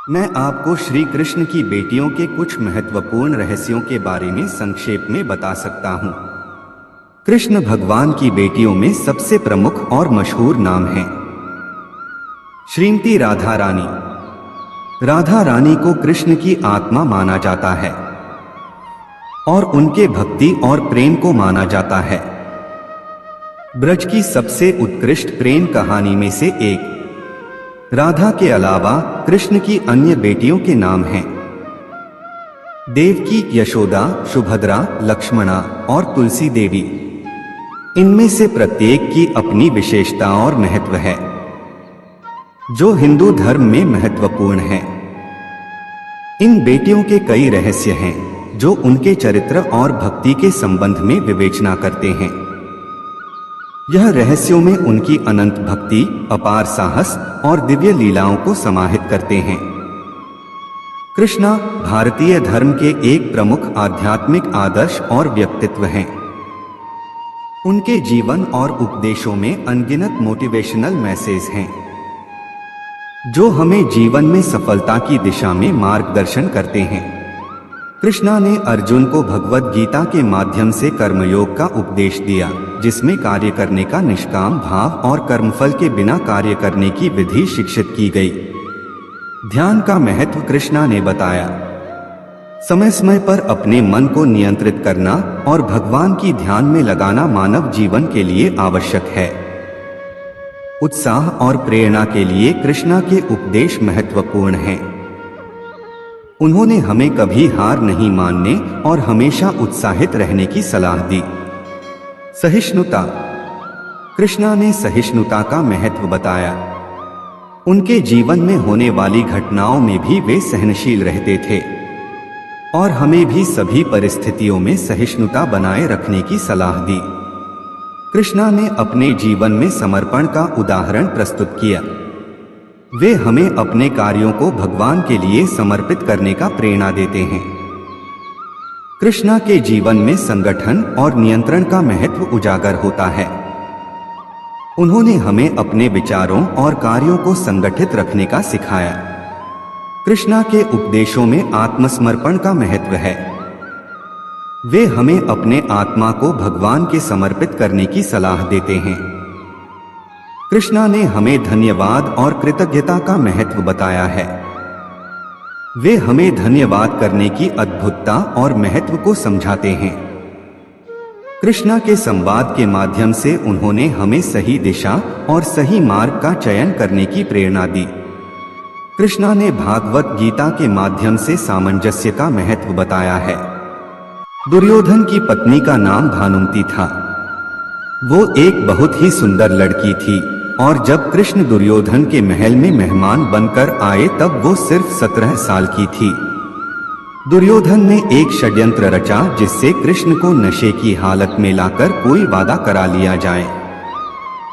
मैं आपको श्री कृष्ण की बेटियों के कुछ महत्वपूर्ण रहस्यों के बारे में संक्षेप में बता सकता हूँ। कृष्ण भगवान की बेटियों में सबसे प्रमुख और मशहूर नाम है श्रीमती राधा रानी। राधा रानी को कृष्ण की आत्मा माना जाता है और उनके भक्ति और प्रेम को माना जाता है। ब्रज की सबसे उत्कृष्ट प्रेम कहानी में से एक। राधा के अलावा कृष्ण की अन्य बेटियों के नाम हैं देवकी, यशोदा, सुभद्रा, लक्ष्मणा और तुलसी देवी। इनमें से प्रत्येक की अपनी विशेषता और महत्व है जो हिंदू धर्म में महत्वपूर्ण है। इन बेटियों के कई रहस्य हैं जो उनके चरित्र और भक्ति के संबंध में विवेचना करते हैं। यह रहस्यों में उनकी अनंत भक्ति, अपार साहस और दिव्य लीलाओं को समाहित करते हैं। कृष्णा भारतीय धर्म के एक प्रमुख आध्यात्मिक आदर्श और व्यक्तित्व हैं। उनके जीवन और उपदेशों में अनगिनत मोटिवेशनल मैसेज हैं जो हमें जीवन में सफलता की दिशा में मार्गदर्शन करते हैं। कृष्णा ने अर्जुन को भगवद गीता के माध्यम से कर्मयोग का उपदेश दिया, जिसमें कार्य करने का निष्काम भाव और कर्मफल के बिना कार्य करने की विधि शिक्षित की गई। ध्यान का महत्व कृष्णा ने बताया। समय समय पर अपने मन को नियंत्रित करना और भगवान की ध्यान में लगाना मानव जीवन के लिए आवश्यक है। उत्साह और प्रेरणा के लिए कृष्णा के उपदेश महत्वपूर्ण हैं। उन्होंने हमें कभी हार नहीं मानने और हमेशा उत्साहित रहने की सलाह दी। सहिष्णुता। कृष्णा ने सहिष्णुता का महत्व बताया। उनके जीवन में होने वाली घटनाओं में भी वे सहनशील रहते थे और हमें भी सभी परिस्थितियों में सहिष्णुता बनाए रखने की सलाह दी। कृष्णा ने अपने जीवन में समर्पण का उदाहरण प्रस्तुत किया। वे हमें अपने कार्यों को भगवान के लिए समर्पित करने का प्रेरणा देते हैं। कृष्णा के जीवन में संगठन और नियंत्रण का महत्व उजागर होता है। उन्होंने हमें अपने विचारों और कार्यों को संगठित रखने का सिखाया। कृष्णा के उपदेशों में आत्मसमर्पण का महत्व है। वे हमें अपने आत्मा को भगवान के समर्पित करने की सलाह देते हैं। कृष्णा ने हमें धन्यवाद और कृतज्ञता का महत्व बताया है। वे हमें धन्यवाद करने की अद्भुतता और महत्व को समझाते हैं। कृष्णा के संवाद के माध्यम से उन्होंने हमें सही दिशा और सही मार्ग का चयन करने की प्रेरणा दी। कृष्णा ने भागवत गीता के माध्यम से सामंजस्य का महत्व बताया है। दुर्योधन की पत्नी का नाम भानुमति था। वो एक बहुत ही सुंदर लड़की थी और जब कृष्ण दुर्योधन के महल में मेहमान बनकर आए तब वो सिर्फ 17 साल की थी। दुर्योधन ने एक षड्यंत्र रचा जिससे कृष्ण को नशे की हालत में लाकर कोई वादा करा लिया जाए।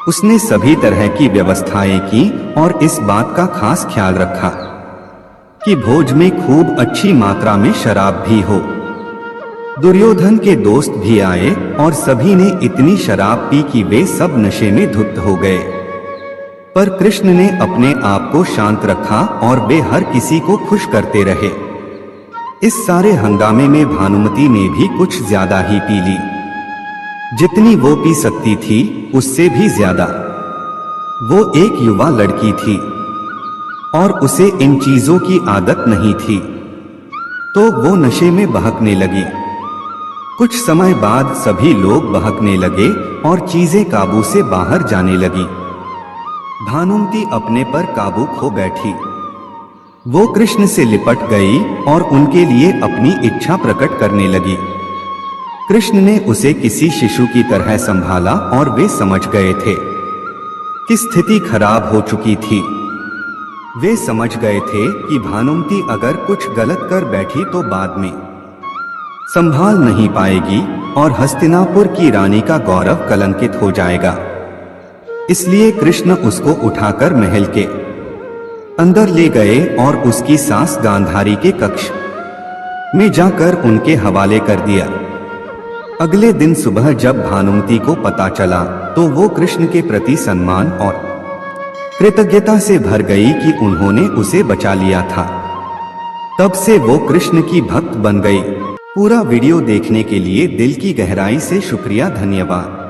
उसने सभी तरह की व्यवस्थाएं की और इस बात का खास ख्याल रखा कि भोज में खूब अच्छी मात्रा में शराब भी हो। दुर्योधन के दोस्त भी आए और सभी ने इतनी शराब पी कि वे सब नशे में धुत हो गए। पर कृष्ण ने अपने आप को शांत रखा और वे हर किसी को खुश करते रहे। इस सारे हंगामे में भानुमति ने भी कुछ ज्यादा ही पी ली। जितनी वो पी सकती थी उससे भी ज्यादा। वो एक युवा लड़की थी और उसे इन चीजों की आदत नहीं थी, तो वो नशे में बहकने लगी। कुछ समय बाद सभी लोग बहकने लगे और चीजें काबू से बाहर जाने लगी। भानुमति अपने पर काबू खो बैठी। वो कृष्ण से लिपट गई और उनके लिए अपनी इच्छा प्रकट करने लगी। कृष्ण ने उसे किसी शिशु की तरह संभाला और वे समझ गए थे कि स्थिति खराब हो चुकी थी। वे समझ गए थे कि भानुमति अगर कुछ गलत कर बैठी तो बाद में संभाल नहीं पाएगी और हस्तिनापुर की रानी का गौरव कलंकित हो जाएगा। इसलिए कृष्ण उसको उठाकर महल के अंदर ले गए और उसकी सास गांधारी के कक्ष में जाकर उनके हवाले कर दिया। अगले दिन सुबह जब भानुमति को पता चला तो वो कृष्ण के प्रति सम्मान और कृतज्ञता से भर गई कि उन्होंने उसे बचा लिया था। तब से वो कृष्ण की भक्त बन गई। पूरा वीडियो देखने के लिए दिल की गहराई से शुक्रिया, धन्यवाद।